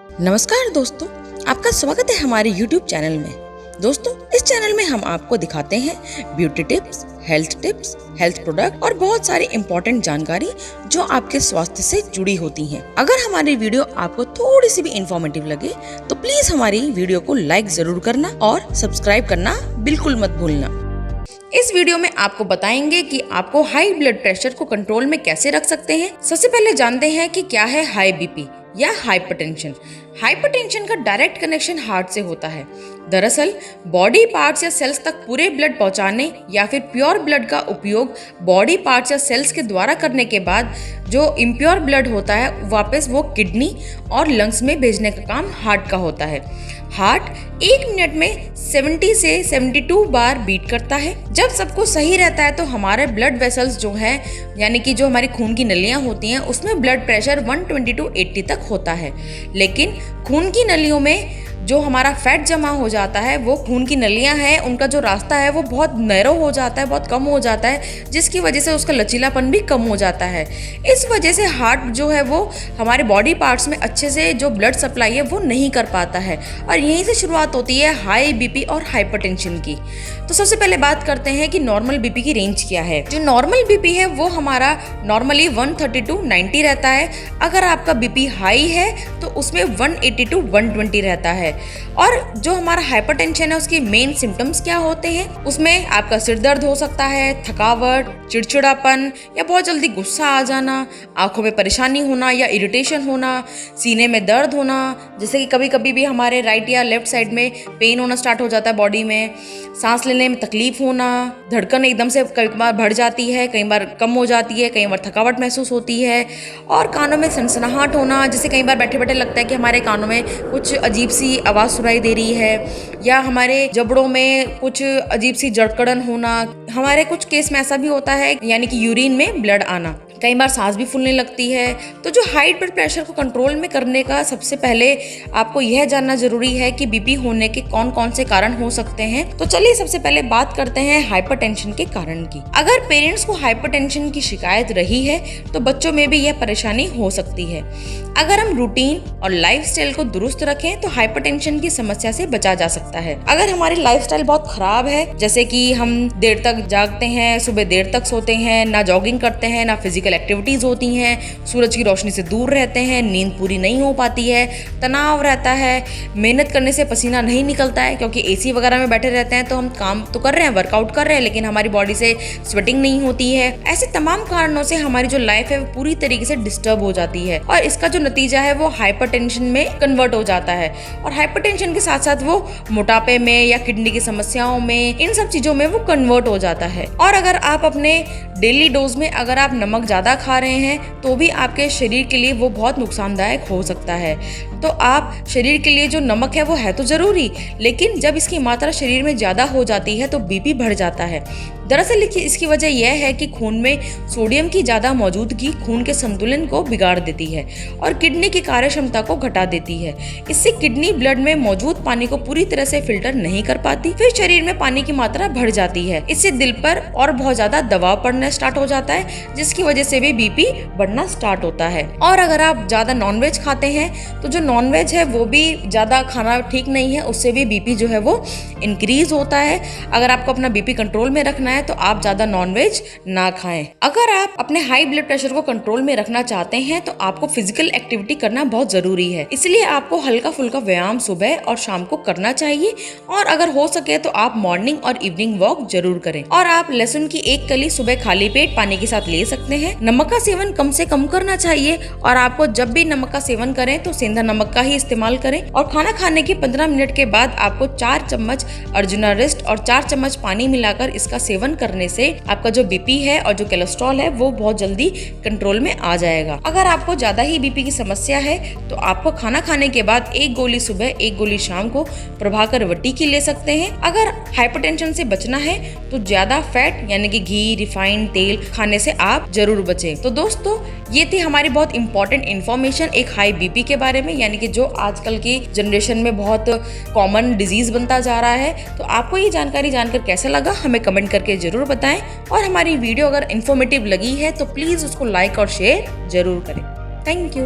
नमस्कार दोस्तों, आपका स्वागत है हमारे YouTube चैनल में। दोस्तों, इस चैनल में हम आपको दिखाते हैं ब्यूटी टिप्स, हेल्थ प्रोडक्ट और बहुत सारी इम्पोर्टेंट जानकारी जो आपके स्वास्थ्य से जुड़ी होती हैं। अगर हमारी वीडियो आपको थोड़ी सी भी इंफॉर्मेटिव लगे तो प्लीज हमारी वीडियो को लाइक जरूर करना और सब्सक्राइब करना बिल्कुल मत भूलना। इस वीडियो में आपको बताएंगे कि आपको हाई ब्लड प्रेशर को कंट्रोल में कैसे रख सकते हैं। सबसे पहले जानते हैं कि क्या है हाई बीपी या हाइपरटेंशन। हाइपरटेंशन का डायरेक्ट कनेक्शन हार्ट से होता है। दरअसल बॉडी पार्ट्स या सेल्स तक पूरे ब्लड पहुंचाने या फिर प्योर ब्लड का उपयोग बॉडी पार्ट्स या सेल्स के द्वारा करने के बाद जो इम्प्योर ब्लड होता है वापस वो किडनी और लंग्स में भेजने का काम हार्ट का होता है। हार्ट एक मिनट में 70 से 72 बार बीट करता है। जब सब कुछ सही रहता है तो हमारे ब्लड वेसल्स जो है यानी कि जो हमारी खून की नलियां होती हैं उसमें ब्लड प्रेशर 120 to 80 तक होता है। लेकिन खून की नलियों में जो हमारा फैट जमा हो जाता है, वो खून की नलियां हैं, उनका जो रास्ता है वो बहुत नैरो हो जाता है, बहुत कम हो जाता है, जिसकी वजह से उसका लचीलापन भी कम हो जाता है। इस वजह से हार्ट जो है वो हमारे बॉडी पार्ट्स में अच्छे से जो ब्लड सप्लाई है वो नहीं कर पाता है और यहीं से शुरुआत होती है हाई बीपी और हाइपरटेंशन की। तो सबसे पहले बात करते हैं कि नॉर्मल बीपी की रेंज क्या है। जो नॉर्मल बीपी है वो हमारा नॉर्मली 130 to 90 रहता है। अगर आपका बीपी हाई है तो उसमें 180 to 120 रहता है। और जो हमारा हाइपरटेंशन है उसके मेन सिम्टम्स क्या होते हैं, उसमें आपका सिर दर्द हो सकता है, थकावट, चिड़चिड़ापन या बहुत जल्दी गुस्सा आ जाना, आंखों में परेशानी होना या इरिटेशन होना, सीने में दर्द होना, जैसे कि कभी कभी भी हमारे राइट या लेफ्ट साइड में पेन होना स्टार्ट हो जाता है बॉडी में, सांस लेने में तकलीफ होना, धड़कन एकदम से कई बार बढ़ जाती है, कई बार कम हो जाती है, कई बार थकावट महसूस होती है और कानों में सनसनाहट होना, जैसे कई बार बैठे बैठे लगता है कि हमारे कानों में कुछ अजीब सी आवाज़ सुनाई दे रही है या हमारे जबड़ों में कुछ अजीब सी जड़कड़न होना। हमारे कुछ केस में ऐसा भी होता है यानी कि यूरिन में ब्लड आना, कई बार सांस भी फूलने लगती है। तो जो हाई ब्लड प्रेशर को कंट्रोल में करने का सबसे पहले आपको यह जानना जरूरी है कि बीपी होने के कौन कौन से कारण हो सकते हैं। तो चलिए सबसे पहले बात करते हैं हाइपरटेंशन के कारण की। अगर पेरेंट्स को हाइपरटेंशन की शिकायत रही है तो बच्चों में भी यह परेशानी हो सकती है। अगर हम रूटीन और लाइफस्टाइल को दुरुस्त रखें तो हाइपरटेंशन की समस्या से बचा जा सकता है। अगर हमारी लाइफस्टाइल बहुत खराब है, जैसे कि हम देर तक जागते हैं, सुबह देर तक सोते हैं, ना जॉगिंग करते हैं, ना फिजिकल एक्टिविटीज होती हैं, सूरज की रोशनी से दूर रहते हैं, नींद पूरी नहीं हो पाती है, तनाव रहता है, मेहनत करने से पसीना नहीं निकलता है क्योंकि एसी वगैरह में बैठे रहते हैं, तो हम काम तो कर रहे हैं, वर्कआउट कर रहे हैं, लेकिन हमारी बॉडी से स्वेटिंग नहीं होती है। ऐसे तमाम कारणों से हमारी जो लाइफ है वो पूरी तरीके से डिस्टर्ब हो जाती है और इसका जो नतीजा है वो हाइपरटेंशन में कन्वर्ट हो जाता है। और हाइपरटेंशन के साथ साथ वो मोटापे में या किडनी की समस्याओं में, इन सब चीजों में वो कन्वर्ट हो जाता है। और अगर आप अपने डेली डोज में अगर आप नमक ज्यादा खा रहे हैं तो भी आपके शरीर के लिए वो बहुत नुकसानदायक हो सकता है। तो आप शरीर के लिए जो नमक है वो है तो जरूरी, लेकिन जब इसकी मात्रा शरीर में ज्यादा हो जाती है तो बीपी बढ़ जाता है। दरअसल इसकी वजह यह है कि खून में सोडियम की ज्यादा मौजूदगी खून के संतुलन को बिगाड़ देती है और किडनी की कार्य क्षमता को घटा देती है। इससे किडनी ब्लड में मौजूद पानी को पूरी तरह से फिल्टर नहीं कर पाती, फिर शरीर में पानी की मात्रा बढ़ जाती है। इससे दिल पर और बहुत ज्यादा दबाव पड़ना स्टार्ट हो जाता है, जिसकी वजह से भी बीपी बढ़ना स्टार्ट होता है। और अगर आप ज्यादा नॉनवेज खाते हैं तो जो नॉनवेज है वो भी ज्यादा खाना ठीक नहीं है, उससे भी बीपी जो है वो इंक्रीज होता है। अगर आपको अपना बीपी कंट्रोल में रखना है तो आप ज्यादा नॉनवेज ना खाएं। अगर आप अपने हाई ब्लड प्रेशर को कंट्रोल में रखना चाहते हैं तो आपको फिजिकल एक्टिविटी करना बहुत जरूरी है, इसलिए आपको हल्का फुल्का व्यायाम सुबह और शाम को करना चाहिए और अगर हो सके तो आप मॉर्निंग और इवनिंग वॉक जरूर करें। और आप लहसुन की एक कली सुबह खाली पेट पानी के साथ ले सकते हैं। नमक का सेवन कम से कम करना चाहिए और आपको जब भी नमक का सेवन करें तो सेंधा नमक का ही इस्तेमाल करें। और खाना खाने के 15 मिनट के बाद आपको 4 चम्मच अर्जुना रेस्ट और 4 चम्मच पानी मिलाकर इसका सेवन करने से आपका जो बीपी है और जो कोलेस्ट्रॉल है वो बहुत जल्दी कंट्रोल में आ जाएगा। अगर आपको ज्यादा ही बीपी की समस्या है तो आपको खाना खाने के बाद 1 गोली सुबह 1 गोली शाम को प्रभाकर वटी की ले सकते हैं। अगर हाइपरटेंशन से बचना है तो ज्यादा फैट यानी कि घी, रिफाइंड तेल खाने से आप जरूर बचें। तो दोस्तों, ये थी हमारी बहुत इंपॉर्टेंट इन्फॉर्मेशन एक हाई बीपी के बारे में, यानी कि जो आजकल की जनरेशन में बहुत कॉमन डिजीज बनता जा रहा है। तो आपको ये जानकारी जानकर कैसा लगा हमें कमेंट करके जरूर बताएं और हमारी वीडियो अगर इन्फॉर्मेटिव लगी है तो प्लीज उसको लाइक और शेयर जरूर करें। Thank you.